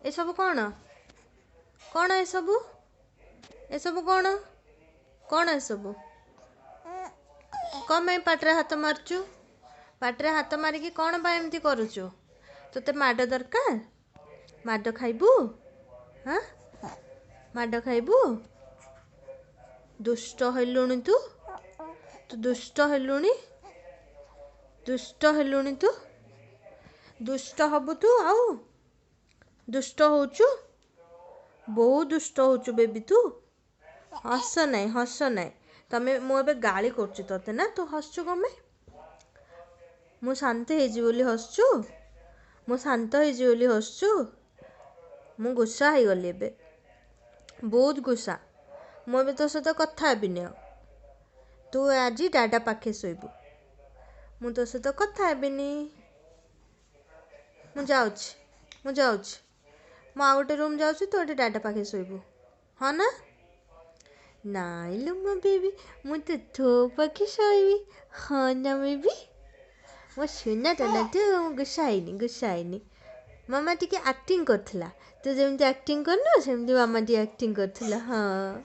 ए सब कौन कौन ए सब कौन कौन ए सब कौन मैं पाटरे हाथ मारचु पाटरे हाथ मारिकी कौन बा एमती करुचु तोते माड दरकार माड खाइबू हाँ माड खाइबू दुष्ट हेलुणी तू तू दुष्ट हेलुणी तू दुष्ट हबु तू आउ दुष्ट होचु बहुत दुष्ट होचु बेबी तू हस नाई तमे मु एबे गाली करछु तते ना तू हसछु कमे मु शांत हेजी बोली हसछु मु शांत हेजी बोली हसछु मु गुस्सा हो गली एबे बहुत गुस्सा मु एबे तो सहित कथा हेबिनी तू आज डाडा पाखे शोइबू मु तो सहित कथा हेबिनी मु जाउछि मु आ गोटे रूम जाउछि तो एटे डाडा पाखे शोइबू हाँ ना नाई लो मो बेबी मु तो थो पाखे शोइबी हाँ ना बेबी मो सुनाटा ना तू गुस्सा हैनी मामा टिके एक्टिंग करथिला तू जेमती एक्टिंग करना सेमती मामा टी एक्टिंग करथिला हाँ